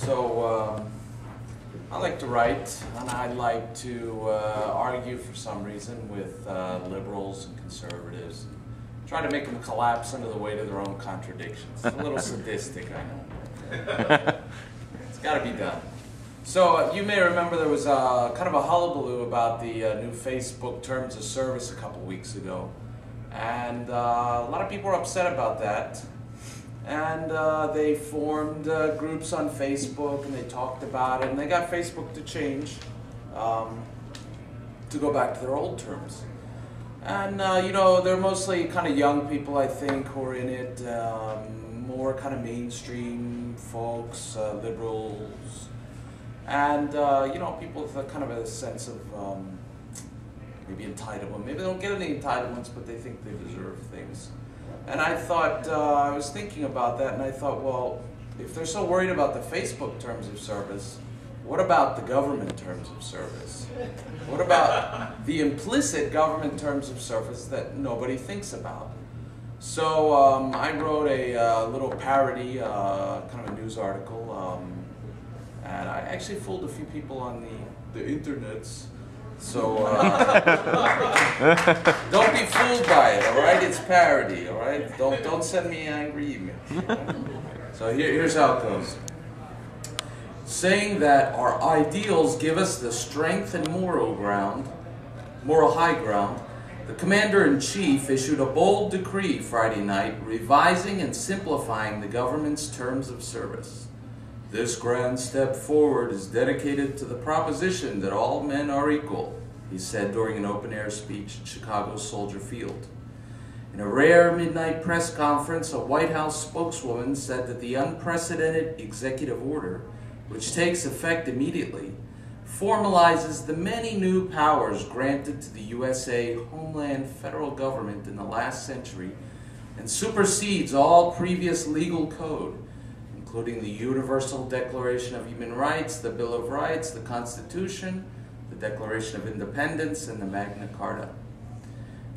I like to write, and I like to argue for some reason with liberals and conservatives, and try to make them collapse under the weight of their own contradictions. It's a little sadistic, I know. It's got to be done. So you may remember there was kind of a hullabaloo about the new Facebook terms of service a couple weeks ago, and a lot of people were upset about that. And they formed groups on Facebook, and they talked about it, and they got Facebook to change to go back to their old terms. And you know, they're mostly kind of young people, I think, who are in it, more kind of mainstream folks, liberals, and you know, people with a kind of a sense of maybe entitlement. Maybe they don't get any entitlements, but they think they deserve things. And I thought, I was thinking about that, and I thought, well, if they're so worried about the Facebook terms of service, what about the government terms of service? What about the implicit government terms of service that nobody thinks about? So I wrote a little parody, kind of a news article, and I actually fooled a few people on the internets. So don't be fooled by it, all right? It's parody, all right? Don't send me angry emails. So here's how it goes. Saying that our ideals give us the strength and moral high ground, the Commander-in-Chief issued a bold decree Friday night revising and simplifying the government's terms of service. This grand step forward is dedicated to the proposition that all men are equal, he said during an open-air speech at Chicago's Soldier Field. In a rare midnight press conference, a White House spokeswoman said that the unprecedented executive order, which takes effect immediately, formalizes the many new powers granted to the USA homeland federal government in the last century and supersedes all previous legal code, including the Universal Declaration of Human Rights, the Bill of Rights, the Constitution, the Declaration of Independence, and the Magna Carta.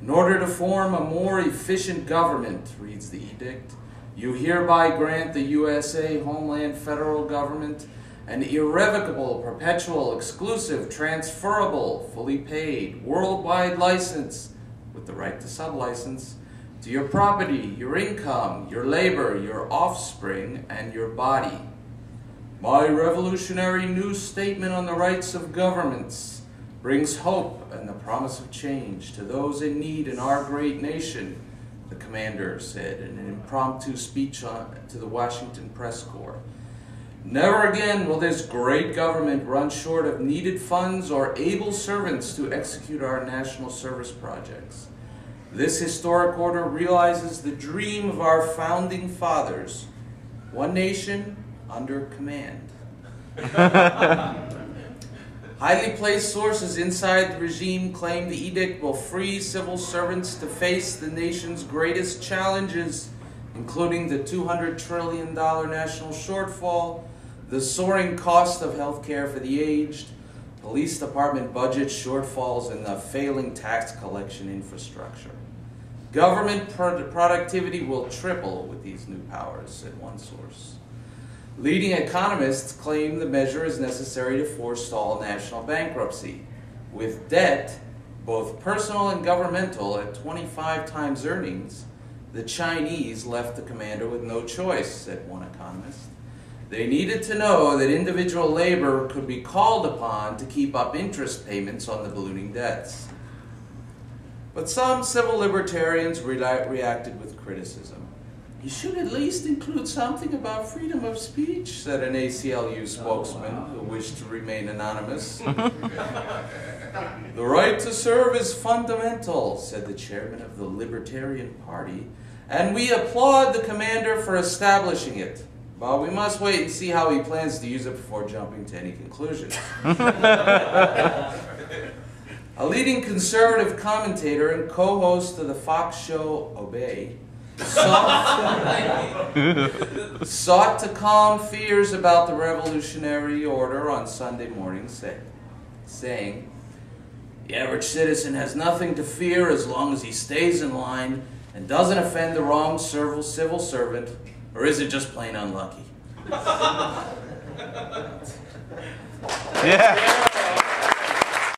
In order to form a more efficient government, reads the edict, you hereby grant the USA homeland federal government an irrevocable, perpetual, exclusive, transferable, fully paid, worldwide license with the right to sublicense to your property, your income, your labor, your offspring, and your body. My revolutionary new statement on the rights of governments brings hope and the promise of change to those in need in our great nation, the commander said in an impromptu speech to the Washington Press Corps. Never again will this great government run short of needed funds or able servants to execute our national service projects. This historic order realizes the dream of our founding fathers, one nation under command. Highly placed sources inside the regime claim the edict will free civil servants to face the nation's greatest challenges, including the $200 trillion national shortfall, the soaring cost of health care for the aged, police department budget shortfalls, and the failing tax collection infrastructure. Government productivity will triple with these new powers, said one source. Leading economists claim the measure is necessary to forestall national bankruptcy. With debt, both personal and governmental, at 25 times earnings, the Chinese left the commander with no choice, said one economist. They needed to know that individual labor could be called upon to keep up interest payments on the ballooning debts. But some civil libertarians reacted with criticism. You should at least include something about freedom of speech, said an ACLU spokesman who wished to remain anonymous. The right to serve is fundamental, said the chairman of the Libertarian Party, and we applaud the commander for establishing it. But we must wait and see how he plans to use it before jumping to any conclusions. A leading conservative commentator and co-host of the Fox show Obey sought to calm fears about the revolutionary order on Sunday morning, saying, the average citizen has nothing to fear as long as he stays in line and doesn't offend the wrong civil servant, or is it just plain unlucky? Yeah.